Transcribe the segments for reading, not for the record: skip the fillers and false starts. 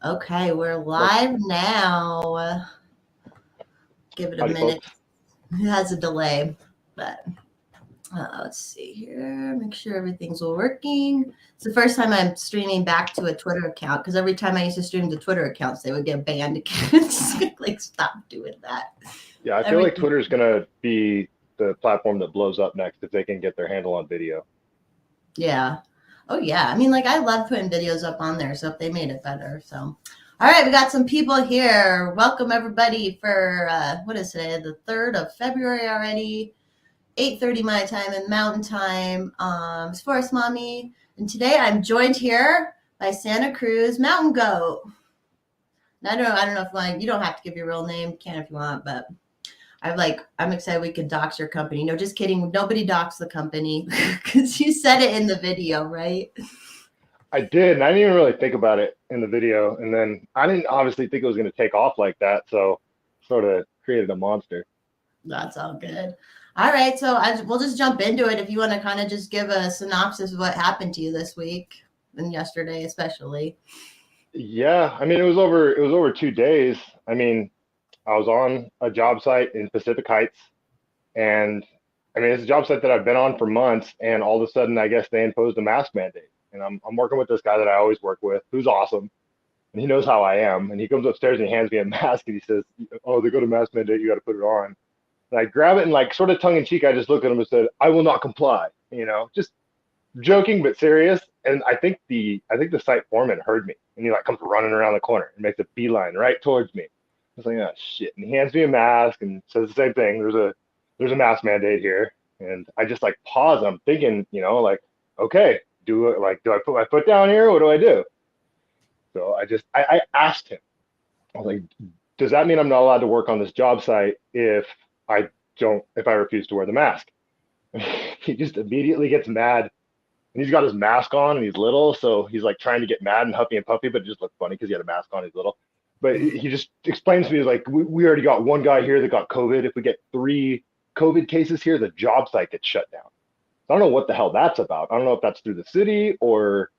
Okay, we're Like, live now. Give it a howdy, minute. folks. It has a delay, but let's see here. Make sure everything's all working. It's the first time I'm streaming back to a Twitter account because every time I used to stream to Twitter accounts, they would get banned again. Like, stop doing that. Yeah, I feel like Everything. Twitter is gonna be the platform that blows up next if they can get their handle on video. Yeah. Oh, yeah. I mean, like, I love putting videos up on there. So if they made it better. So, all right. We got some people here. Welcome, everybody, for what is today? The 3rd of February already. 8:30 my time and Mountain Time. It's Forest Mommy, and today I'm joined here by Santa Cruz Mountain Goat. And I don't know if like you don't have to give your real name, you can if you want, but I'm excited we could dox your company. No, just kidding. Nobody dox the company because you said it in the video, right? I did, and I didn't even really think about it in the video, and then I didn't obviously think it was gonna take off like that, so sort of created a monster. That's all good. All right, so we'll just jump into it. If you want to kind of just give a synopsis of what happened to you this week and yesterday, especially. Yeah, I mean it was over 2 days. I mean, I was on a job site in Pacific Heights, and I mean it's a job site that I've been on for months, and all of a sudden I guess they imposed a mask mandate. And I'm working with this guy that I always work with, who's awesome, and he knows how I am. And he comes upstairs and he hands me a mask and he says, "Oh, they got a mask mandate. You got to put it on." And I grab it and like sort of tongue in cheek, I just looked at him and said, "I will not comply." Just joking but serious. And I think the site foreman heard me, and he like comes running around the corner and makes a beeline right towards me. I was like, "Oh shit!" And he hands me a mask and says the same thing. There's a mask mandate here, and I just like pause. I'm thinking, like, okay, do I put my foot down here? What do I do? So I asked him. I was like, "Does that mean I'm not allowed to work on this job site if I refuse to wear the mask?" He just immediately gets mad, and he's got his mask on, and he's little, so he's like trying to get mad and huffy and puffy, but it just looked funny because he had a mask on. He's little, but he just explains to me, he's like, we already got one guy here that got COVID. If we get 3 COVID cases here, the job site gets shut down. I don't know what the hell that's about. I don't know if that's through the city or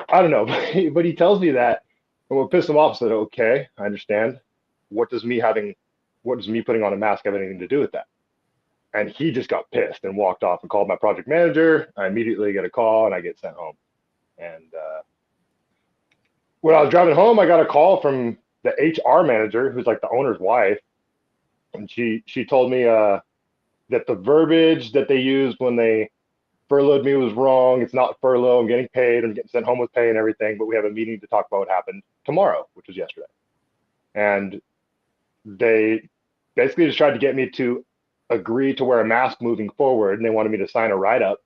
I don't know, but he tells me that, and what pissed him off, I said, "Okay, I understand. What does me having, what does me putting on a mask have anything to do with that?" And he just got pissed and walked off and called my project manager. I immediately get a call and I get sent home. And when I was driving home, I got a call from the HR manager, who's like the owner's wife, and she told me that the verbiage that they used when they furloughed me was wrong. It's not furlough. I'm getting paid. I'm getting sent home with pay and everything. But we have a meeting to talk about what happened tomorrow, which was yesterday. And they basically just tried to get me to agree to wear a mask moving forward. And they wanted me to sign a write up.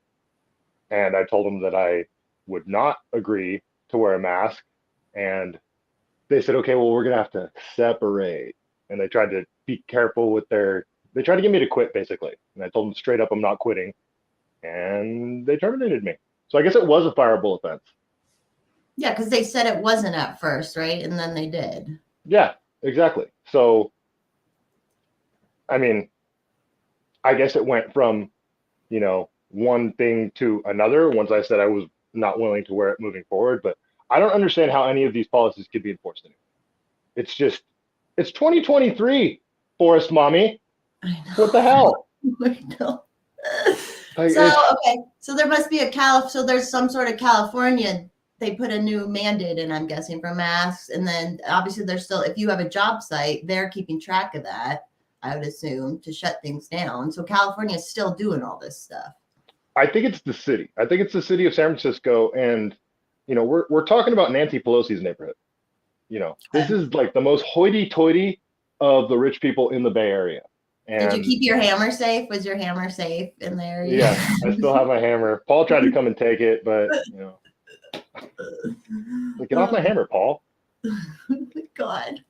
And I told them that I would not agree to wear a mask. And they said, "Okay, well, we're going to have to separate." And they tried to be careful with they tried to get me to quit basically. And I told them straight up, I'm not quitting. And they terminated me. So I guess it was a fireable offense. Yeah, because they said it wasn't at first, right? And then they did. Yeah, exactly. So, I mean, I guess it went from, one thing to another once I said I was not willing to wear it moving forward. But I don't understand how any of these policies could be enforced anymore. It's just, it's 2023, Forest Mommy. I What the know. hell? I know. Like, So it's, okay, so there must be so there's some sort of California. They put a new mandate in, I'm guessing, for masks, and then obviously there's still if you have a job site, they're keeping track of that. I would assume to shut things down. So California is still doing all this stuff. I think it's the city. I think it's the city of San Francisco. And, we're talking about Nancy Pelosi's neighborhood. This Okay. is like the most hoity-toity of the rich people in the Bay Area. Did you And keep your hammer safe? Was your hammer safe in the area? yes, I still have my hammer. Paul tried to come and take it, but like, get off Oh my hammer, Paul. my God,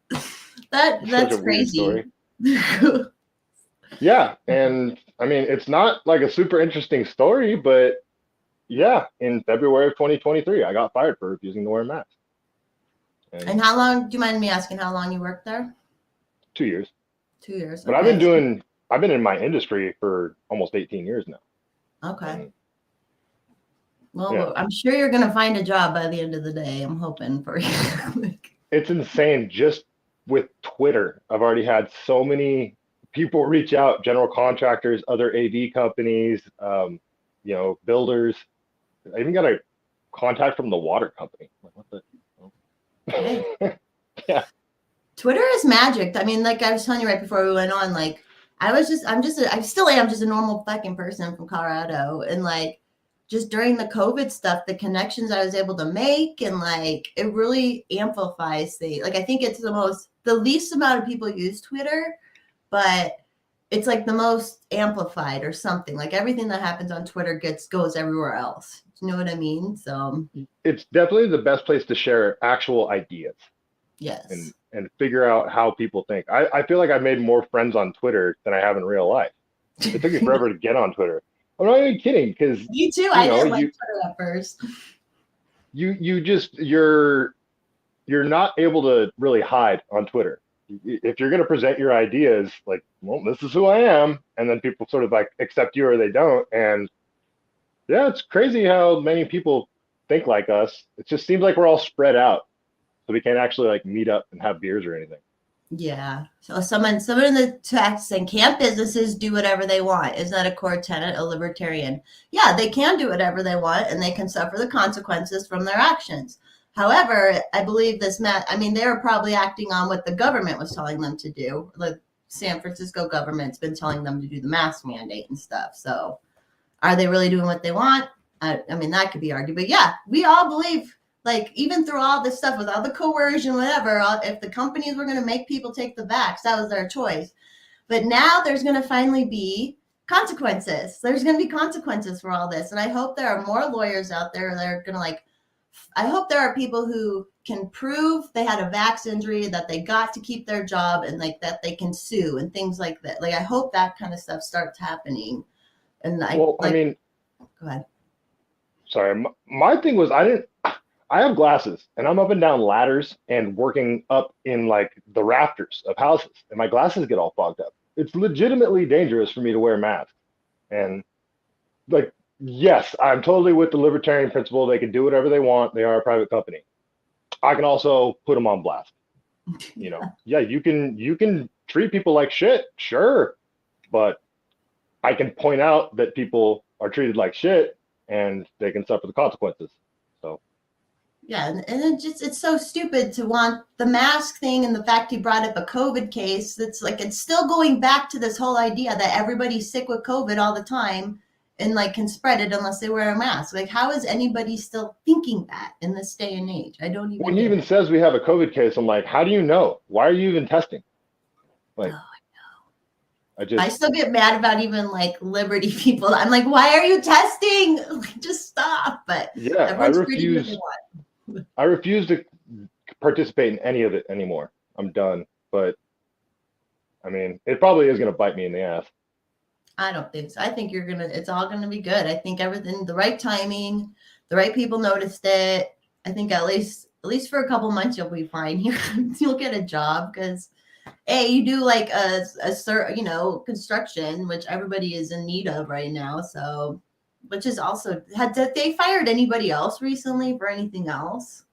that Such a that's weird crazy. story. Yeah, and I mean, it's not like a super interesting story, but yeah, in February of 2023, I got fired for refusing to wear a mask, and And how long? Do you mind me asking how long you worked there? 2 years. 2 years. But Okay. I've been in my industry for almost 18 years now, Okay. and Well, Yeah. I'm sure you're going to find a job by the end of the day. I'm hoping for you. It's insane. Just with Twitter, I've already had so many people reach out, general contractors, other AV companies, builders. I even got a contact from the water company. Like, what Hey, the? Yeah. Twitter is magic. I mean, like I was telling you right before we went on, like I still am just a normal fucking person from Colorado. And like, just during the COVID stuff, the connections I was able to make and like, it really amplifies like, I think it's the least amount of people use Twitter, but it's like the most amplified or something. Like everything that happens on Twitter goes everywhere else. Do you know what I mean? So, It's definitely the best place to share actual ideas and yes. and figure out how people think. I feel like I've made more friends on Twitter than I have in real life. It took me forever to get on Twitter. I'm not even kidding, because You too. you I know didn't like you Twitter at first. you just you're not able to really hide on Twitter. If you're going to present your ideas, like, well, this is who I am, and then people sort of like accept you or they don't. And yeah, it's crazy how many people think like us. It just seems like we're all spread out, so we can't actually like meet up and have beers or anything. Yeah. So someone in the text saying, can't businesses do whatever they want? Isn't that a core tenet of libertarian? Yeah, they can do whatever they want and they can suffer the consequences from their actions. However, I believe I mean, they were probably acting on what the government was telling them to do. The San Francisco government's been telling them to do the mask mandate and stuff. So are they really doing what they want? I mean, that could be argued. But yeah, we all believe, like, even through all this stuff with all the coercion, whatever, if the companies were going to make people take the vax, that was their choice. But now there's going to finally be consequences. There's going to be consequences for all this. And I hope there are more lawyers out there that are going to, like, I hope there are people who can prove they had a vax injury, that they got to keep their job, and like that they can sue and things like that. Like, I hope that kind of stuff starts happening. And I Well, I like, mean, go ahead. sorry, my thing was I didn't. I have glasses, and I'm up and down ladders and working up in like the rafters of houses, and my glasses get all fogged up. It's legitimately dangerous for me to wear masks. And like, yes, I'm totally with the libertarian principle. They can do whatever they want. They are a private company. I can also put them on blast. Yeah, you can treat people like shit, sure, but I can point out that people are treated like shit and they can suffer the consequences. So Yeah, and it's so stupid to want the mask thing and the fact he brought up a COVID case. That's like it's still going back to this whole idea that everybody's sick with COVID all the time and like can spread it unless they wear a mask. Like, how is anybody still thinking that in this day and age? I don't even when he get even it. says we have a COVID case, I'm like, how do you know? Why are you even testing? Like, Oh, I I just, still get mad about even like liberty people. I'm like, why are you testing? Like, just stop. But yeah, everyone's free to do what they want. I refuse to participate in any of it anymore. I'm done. But I mean, it probably is going to bite me in the ass. I don't think so. I think it's all gonna be good. I think everything, the right timing, the right people noticed it. I think at least for a couple months you'll be fine here. You'll get a job because you do like construction, which everybody is in need of right now. So, which is also had they fired anybody else recently for anything else?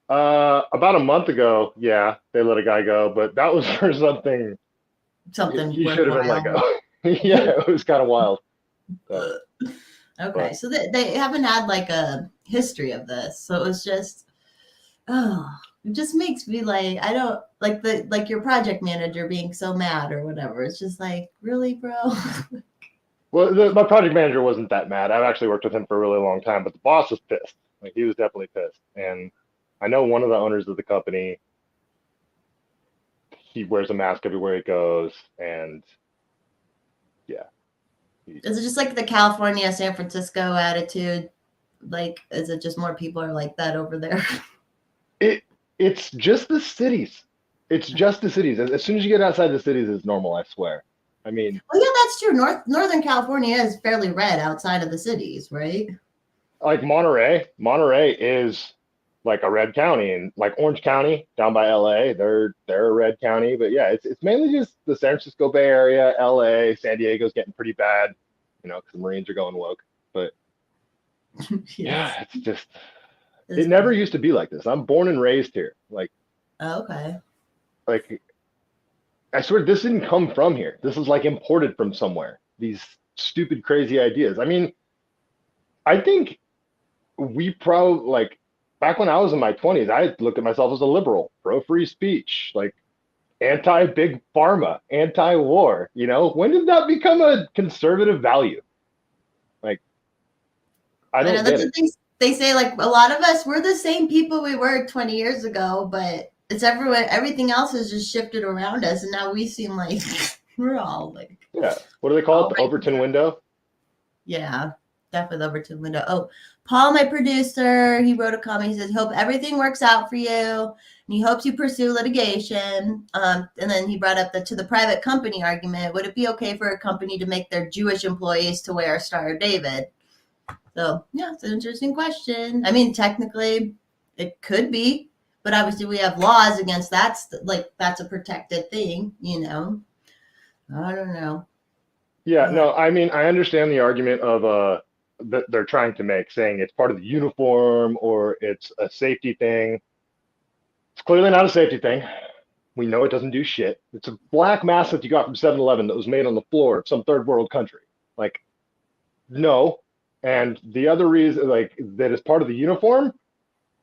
About a month ago, yeah, they let a guy go, but that was for something Something he should have been let worthwhile. go. Yeah, it was kind of wild. So, Okay, but so they haven't had like a history of this, so it was just oh, it just makes me like I don't like your project manager being so mad or whatever. It's just like really, bro. well, my project manager wasn't that mad. I've actually worked with him for a really long time, but the boss was pissed. Like he was definitely pissed. And I know one of the owners of the company. He wears a mask everywhere he goes, and yeah, he, Is it just like the California San Francisco attitude? Like, is it just more people are like that over there? it it's just the cities. It's just the cities. As soon as you get outside the cities, it's normal. I swear. I mean, Oh yeah, that's true. Northern California is fairly red outside of the cities, right? like Monterey. Monterey is like a red county, and like Orange County down by LA, they're a red county. But yeah, it's mainly just the San Francisco Bay Area, LA, San Diego's getting pretty bad, because the Marines are going woke. But Yeah, Yes. it's just, it It's never funny. used to be like this. I'm born and raised here. Okay. Like I swear this didn't come from here. This is like imported from somewhere. These stupid, crazy ideas. I mean, I think we probably like back when I was in my 20s, I looked at myself as a liberal, pro free speech, like anti big pharma, anti war. You know, when did that become a conservative value? Like, I I know don't that's get the it. thing. They say like a lot of us, we're the same people we were 20 years ago, but it's everywhere. Everything else has just shifted around us, and now we seem like we're all like Yeah. What do they call it? all The right. Overton window? Yeah, definitely the Overton window. Oh, Paul, my producer, he wrote a comment. He says, "Hope everything works out for you, and he hopes you pursue litigation." And then he brought up the to the private company argument. Would it be okay for a company to make their Jewish employees to wear a Star of David? So yeah, it's an interesting question. I mean, technically, it could be, but obviously we have laws against that. Like that's a protected thing, you know. I don't know. Yeah, Uh, no, I mean, I understand the argument of that they're trying to make, saying it's part of the uniform or it's a safety thing. It's clearly not a safety thing. We know it doesn't do shit. It's a black mask that you got from 7-Eleven that was made on the floor of some third world country. Like, no. And the other reason, like, that is part of the uniform,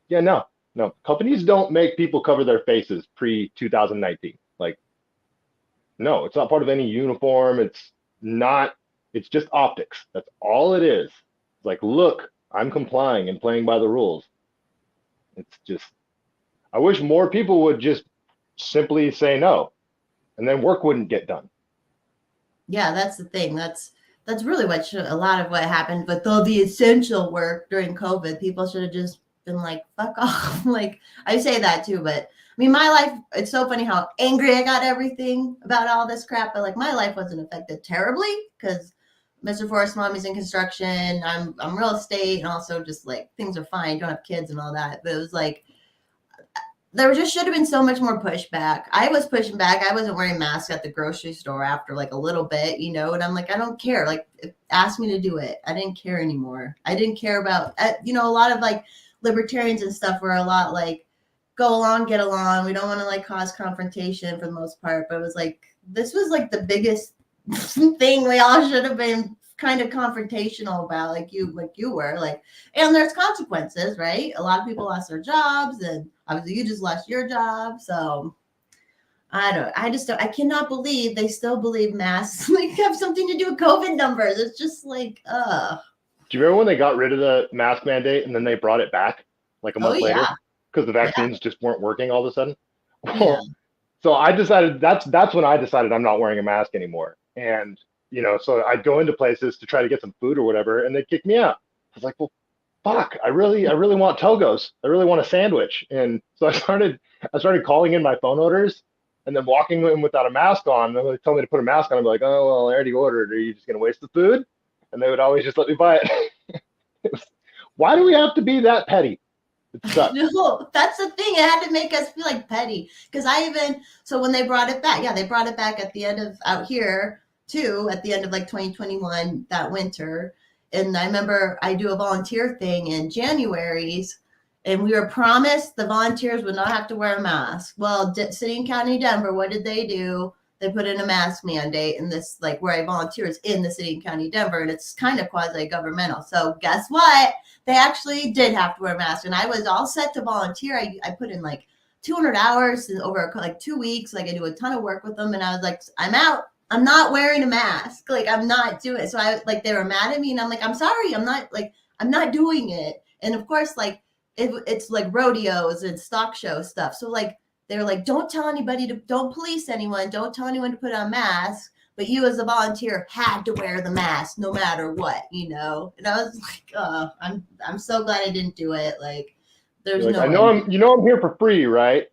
yeah, no. No. Companies don't make people cover their faces pre 2019. Like, no, it's not part of any uniform. It's not, it's just optics. That's all it is. It's like, look, I'm complying and playing by the rules. It's just, I wish more people would just simply say no, and then work wouldn't get done. yeah, that's the thing. That's really what a lot of what happened with all the essential work during COVID. People should have just been like, "Fuck off." Like I say that too, but I mean, my life. It's so funny how angry I got everything about all this crap, but like my life wasn't affected terribly because Mr. Forrest Mommy's in construction. I'm real estate, and also just like things are fine. Don't have kids and all that, but it was like there just should have been so much more pushback. I was pushing back. I wasn't wearing masks at the grocery store after like a little bit, you know, and I'm like, I don't care. Like, ask me to do it. I didn't care anymore. I didn't care about, you know, a lot of like libertarians and stuff were a lot like, go along, get along. We don't want to like cause confrontation for the most part. But it was like, this was like the biggest thing we all should have been kind of confrontational about, like you were like, and there's consequences, right? A lot of people lost their jobs, and obviously you just lost your job. So I just don't, I cannot believe they still believe masks like have something to do with COVID numbers. It's just like, Do you remember when they got rid of the mask mandate and then they brought it back like a oh month yeah, later because the yeah, vaccines just weren't working all of a sudden? yeah. Well, so I decided that's when I decided I'm not wearing a mask anymore. And so I'd go into places to try to get some food or whatever, and they'd kick me out. I was like, well, fuck, I really want Togos. I really want a sandwich. And so I started calling in my phone orders and then walking in without a mask on. And they told me to put a mask on. I'm like, oh well, I already ordered. Are you just gonna waste the food? And they would always just let me buy it. It was, why do we have to be that petty? It sucks. No, that's the thing. It had to make us feel like petty. Because I even so when they brought it back, yeah, they brought it back at the end of out here too, at the end of like 2021 that winter. And I remember I do a volunteer thing in January's, and we were promised the volunteers would not have to wear a mask. Well, City and County Denver, what did they do? They put in a mask mandate in this, like where I volunteer is in the City and County Denver, and it's kind of quasi governmental. So guess what? They actually did have to wear masks, and I was all set to volunteer. I put in like 200 hours over like 2 weeks. Like I do a ton of work with them, and I was like, I'm out. I'm not wearing a mask. Like I'm not doing it. So I like they were mad at me, and I'm like, I'm sorry. I'm not doing it. And of course, like it's like rodeos and stock show stuff. So like they're like, don't tell anybody to, don't police anyone, don't tell anyone to put on masks. But you as a volunteer had to wear the mask no matter what, you know. And I was like, oh, I'm so glad I didn't do it. Like, there's You're like, no I way. know I'm here for free, right?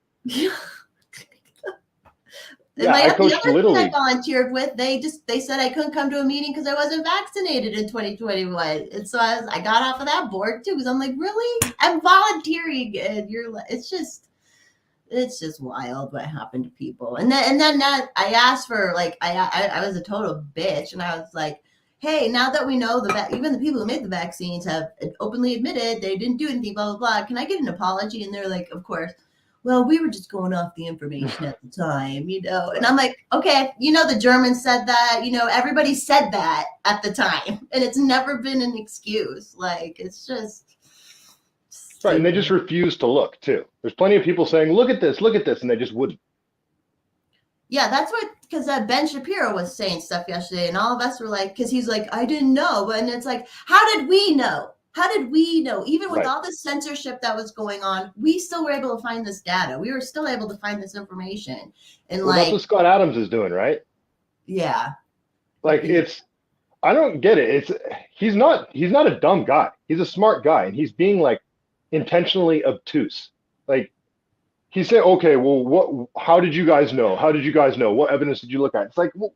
And Yeah, I the coached other Little thing I League. volunteered with, they said I couldn't come to a meeting because I wasn't vaccinated in 2021. And so I got off of that board too because I'm like, really? I'm volunteering, and you're like, it's just wild what happened to people. And then that I asked for like I was a total bitch, and I was like, hey, now that we know even the people who made the vaccines have openly admitted they didn't do anything, blah, blah, blah. Can I get an apology? And they're like, of course. Well, we were just going off the information at the time, you know. And I'm like, okay, you know, the Germans said that, you know, everybody said that at the time, and it's never been an excuse. Like, it's just Right. And they stupid. just refuse to look too. There's plenty of people saying, look at this, and they just wouldn't. Yeah, that's what, because Ben Shapiro was saying stuff yesterday, and all of us were like, because he's like, I didn't know. And it's like, how did we know? How did we know? Even with Right. all the censorship that was going on, we still were able to find this data. We were still able to find this information. And Well, that's what like, Scott Adams is doing, right? yeah. Like I don't get it. He's not a dumb guy. He's a smart guy, and he's being like intentionally obtuse. Like he said, okay, well, how did you guys know? How did you guys know? What evidence did you look at? It's like, well,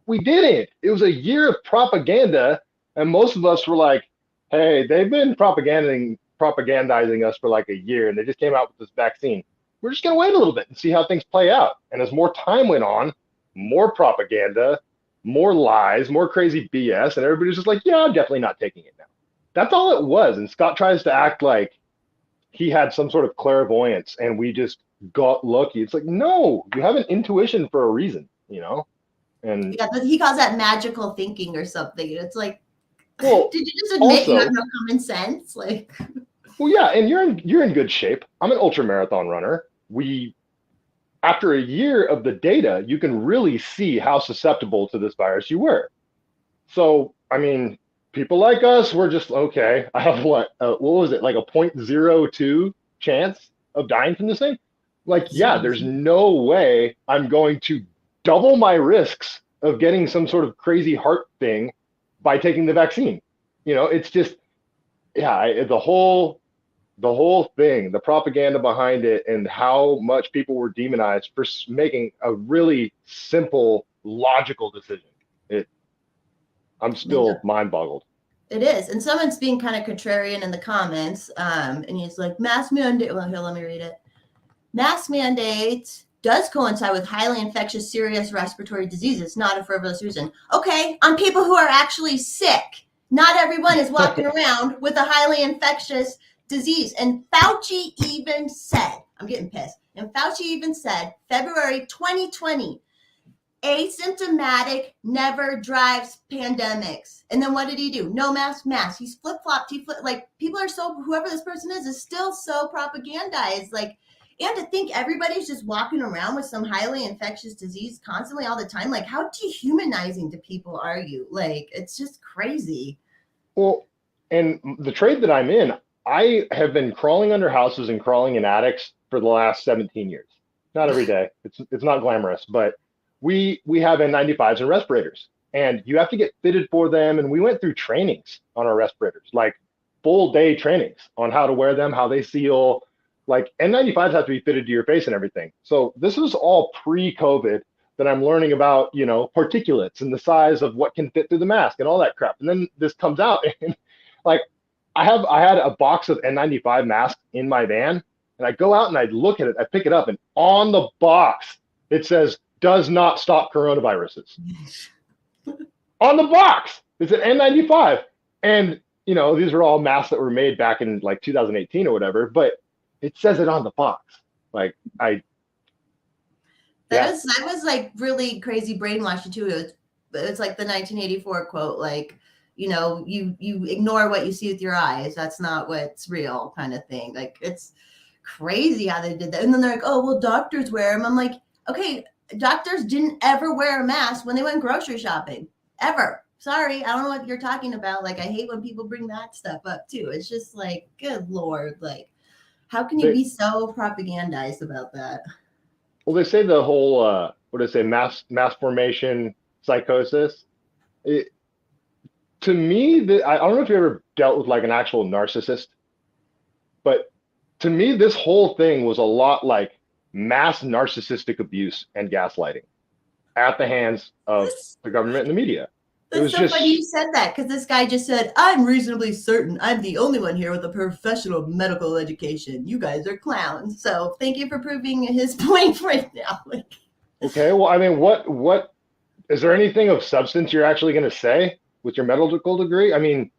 we didn't. It was a year of propaganda, and most of us were like, hey, they've been propagandizing us for like a year, and they just came out with this vaccine. We're just gonna wait a little bit and see how things play out. And as more time went on, more propaganda, more lies, more crazy BS, and everybody's just like, yeah, I'm definitely not taking it now. That's all it was. And Scott tries to act like he had some sort of clairvoyance and we just got lucky. It's like, no, you have an intuition for a reason, you know? And Yeah, but he calls that magical thinking or something. And it's like, well, did you just admit you have also, no common sense? Like, well, yeah, and you're in good shape. I'm an ultra marathon runner. We After a year of the data, you can really see how susceptible to this virus you were. So, I mean, people like us, we're just okay. I have what was it, like a 0.02 chance of dying from this thing? Like, yeah, there's no way I'm going to double my risks of getting some sort of crazy heart thing by taking the vaccine. You know, it's just, yeah, the whole thing, the propaganda behind it, and how much people were demonized for making a really simple, logical decision. I'm still mind boggled. it is. And someone's being kind of contrarian in the comments. And he's like, mask mandate. Well, here, let me read it. Mask mandate does coincide with highly infectious, serious respiratory diseases, not a frivolous reason. Okay, on people who are actually sick. Not everyone is walking around with a highly infectious disease. And Fauci even said, I'm getting pissed. And Fauci even said, February 2020, asymptomatic never drives pandemics. And then what did he do? No mask, mask. He's flip-flopped. Like, people are so, whoever this person is still so propagandized. Like, and to think everybody's just walking around with some highly infectious disease constantly all the time. Like, how dehumanizing to people are you? Like, it's just crazy. Well, and the trade that I'm in, I have been crawling under houses and crawling in attics for the last 17 years. Not every day. It's not glamorous, but we have N95s and respirators, and you have to get fitted for them. And we went through trainings on our respirators, like full day trainings on how to wear them, how they seal. Like N95s have to be fitted to your face and everything. So this is all pre-COVID that I'm learning about, you know, particulates and the size of what can fit through the mask and all that crap. And then this comes out, and like I had a box of N95 masks in my van, and I go out and I look at it, I pick it up, and on the box it says does not stop coronaviruses. On the box, it's an N95. And, you know, these are all masks that were made back in like 2018 or whatever, but it says it on the box. Like, that was like really crazy brainwashing too. It's like the 1984 quote, like, you know, you ignore what you see with your eyes. That's not what's real, kind of thing. Like, it's crazy how they did that. And then they're like, oh, well, doctors wear them. I'm like, okay, doctors didn't ever wear a mask when they went grocery shopping, ever. Sorry, I don't know what you're talking about. Like, I hate when people bring that stuff up too. It's just like, good Lord, like, how can you be so propagandized about that? Well, they say the whole, what do they say, mass formation psychosis. To me, I don't know if you ever dealt with like an actual narcissist, but to me, this whole thing was a lot like mass narcissistic abuse and gaslighting at the hands of the government and the media. It was That's so just funny you said that, because this guy just said, I'm reasonably certain I'm the only one here with a professional medical education. You guys are clowns. So thank you for proving his point right now. okay. Well, I mean, what is there anything of substance you're actually going to say? with your medical degree, I mean,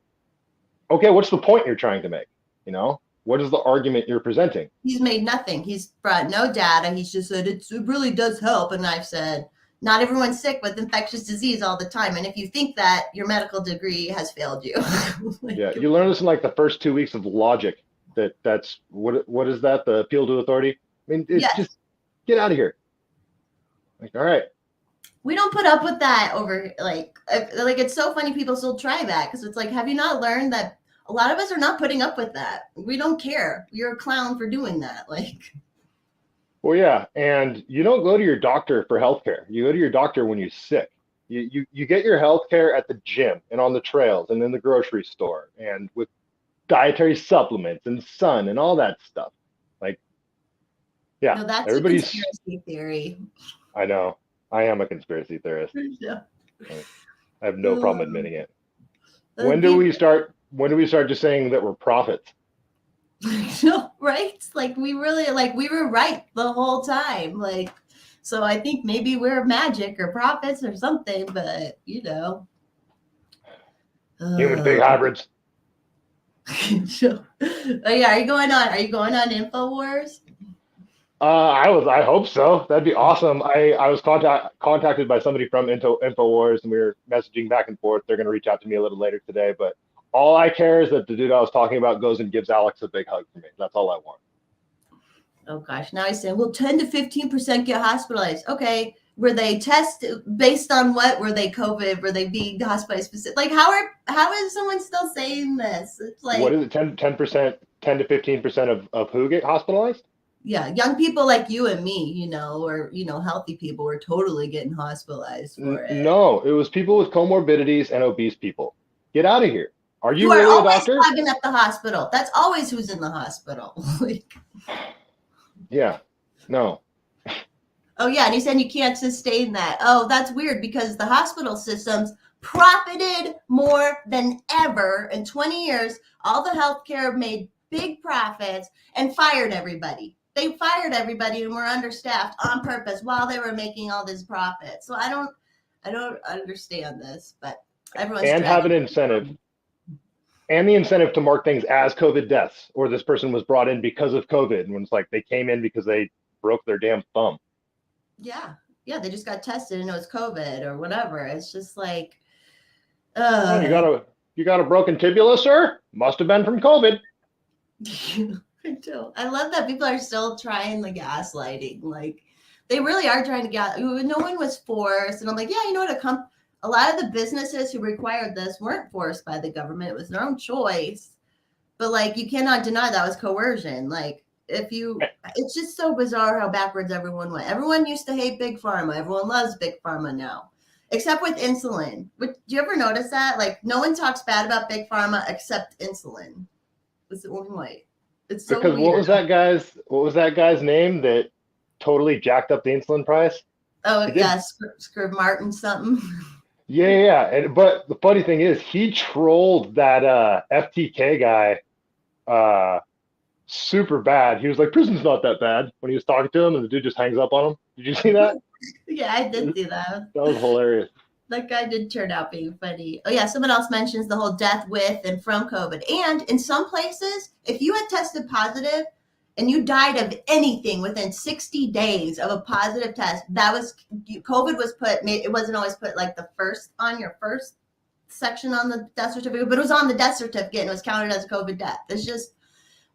okay, what's the point you're trying to make? You know, what is the argument you're presenting? He's made nothing. He's brought no data. He's just said it really does help. And I've said, not everyone's sick with infectious disease all the time. And if you think that, your medical degree has failed you. Like, Yeah, you learn this in like the first 2 weeks of logic. That's what is that? The appeal to authority. I mean, it's yes. just get out of here. Like, all right. We don't put up with that over like it's so funny people still try that because it's like, have you not learned that a lot of us are not putting up with that? We don't care. You're a clown for doing that. Like, Well, yeah, and you don't go to your doctor for healthcare. You go to your doctor when you're sick. You get your healthcare at the gym and on the trails and in the grocery store and with dietary supplements and sun and all that stuff. Like, yeah, no, that's a everybody's. conspiracy theory. I know. I am a conspiracy theorist. Yeah. I have no problem admitting it. Uh, When do we start? When do we start just saying that we're prophets? No, right? Like we really we were right the whole time. Like, so I think maybe we're magic or prophets or something, but you know. Human pig hybrids. So, oh yeah, are you going on InfoWars? I hope so. That'd be awesome. I was contacted by somebody from InfoWars, and we were messaging back and forth. They're going to reach out to me a little later today, but all I care is that the dude I was talking about goes and gives Alex a big hug for me. That's all I want. Oh gosh, now he's saying, well, 10 to 15% get hospitalized. Okay, were they tested based on what? Were they COVID? Were they being hospitalized specific? Like, how is someone still saying this? It's like, what is it? 10%, 10 to 15% of who get hospitalized? Yeah, young people like you and me, or healthy people were totally getting hospitalized for it. No, it was people with comorbidities and obese people. Get out of here. Are you are really a always doctor? plugging at the hospital. That's always who's in the hospital. Like, yeah, no. oh yeah, and he said you can't sustain that. Oh, that's weird because the hospital systems profited more than ever in 20 years. All the healthcare made big profits and fired everybody. They fired everybody and were understaffed on purpose while they were making all this profit. So I don't understand this, but everyone's and have an incentive. And the incentive to mark things as COVID deaths, or this person was brought in because of COVID, and when it's like they came in because they broke their damn thumb. Yeah, they just got tested and it was COVID or whatever. It's just like, oh, you got a broken tibula, sir? Must have been from COVID. I love that people are still trying the gaslighting. Like, they really are trying to get. No one was forced, and I'm like, yeah, you know what? A lot of the businesses who required this weren't forced by the government. It was their own choice. But like, you cannot deny that was coercion. Like, it's just so bizarre how backwards everyone went. Everyone used to hate Big Pharma. Everyone loves Big Pharma now, except with insulin. Do you ever notice that? Like, no one talks bad about Big Pharma except insulin. It's the only way. It's so because weird. What was that guy's name that totally jacked up the insulin price? Oh, yeah, Scrub Martin something. Yeah. But the funny thing is, he trolled that FTK guy super bad. He was like, prison's not that bad when he was talking to him, and the dude just hangs up on him. Did you see that? Yeah, I did see that. That was hilarious. That guy did turn out being funny. Oh yeah, someone else mentions the whole death with and from COVID. And in some places, if you had tested positive and you died of anything within 60 days of a positive test, COVID was put, it wasn't always put like the first on your first section on the death certificate, but it was on the death certificate and it was counted as a COVID death. It's just,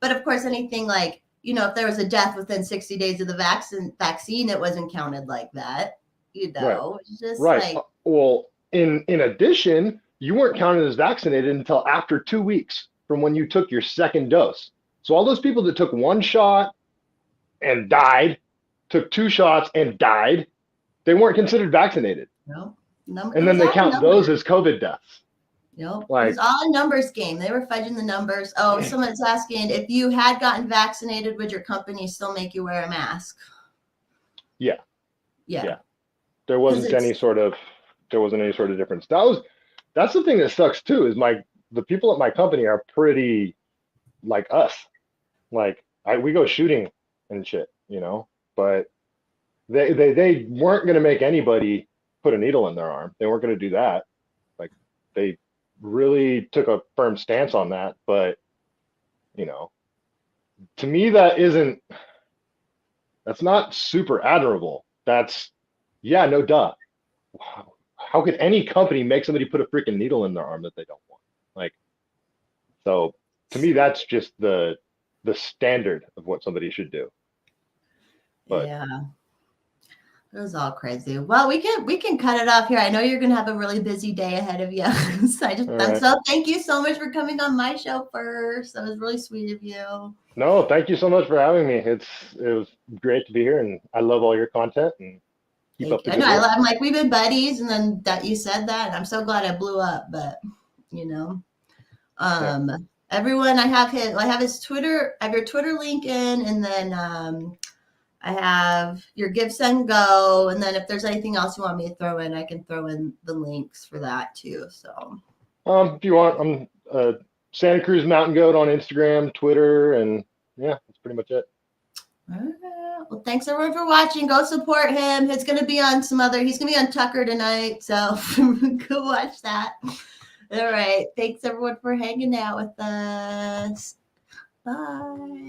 but of course, anything like, if there was a death within 60 days of the vaccine, it wasn't counted like that. Right. It's just right. like, well, in addition, you weren't counted as vaccinated until after 2 weeks from when you took your second dose. So all those people that took one shot and died, took 2 shots and died, they weren't considered vaccinated. No. And then they count those as COVID deaths. Nope. It was all a numbers game. They were fudging the numbers. Oh, someone's asking, if you had gotten vaccinated, would your company still make you wear a mask? Yeah. There wasn't any sort of difference. That's the thing that sucks too, is the people at my company are pretty like us. Like we go shooting and shit, but they weren't going to make anybody put a needle in their arm. They weren't going to do that. Like, they really took a firm stance on that. But you know, to me, that's not super admirable. That's yeah, no duh. How could any company make somebody put a freaking needle in their arm that they don't want? Like, so to me, that's just the standard of what somebody should do. But Yeah. It was all crazy. Well, we can cut it off here. I know you're gonna have a really busy day ahead of you. So all right. so thank you so much for coming on my show first. That was really sweet of you. No, thank you so much for having me. It was great to be here, and I love all your content and keep up Thank the you. I good know work. I'm like we've been buddies, and then that you said that, and I'm so glad I blew up. But you know, Yeah. everyone, I have his Twitter. I have your Twitter link in, and then I have your Give Send Go, and then if there's anything else you want me to throw in, I can throw in the links for that too. So. If you want, I'm Santa Cruz Mountain Goat on Instagram, Twitter, and yeah, that's pretty much it. All right. Well, thanks everyone for watching. Go support him. He's going to be on he's going to be on Tucker tonight. So go watch that. All right. Thanks everyone for hanging out with us. Bye.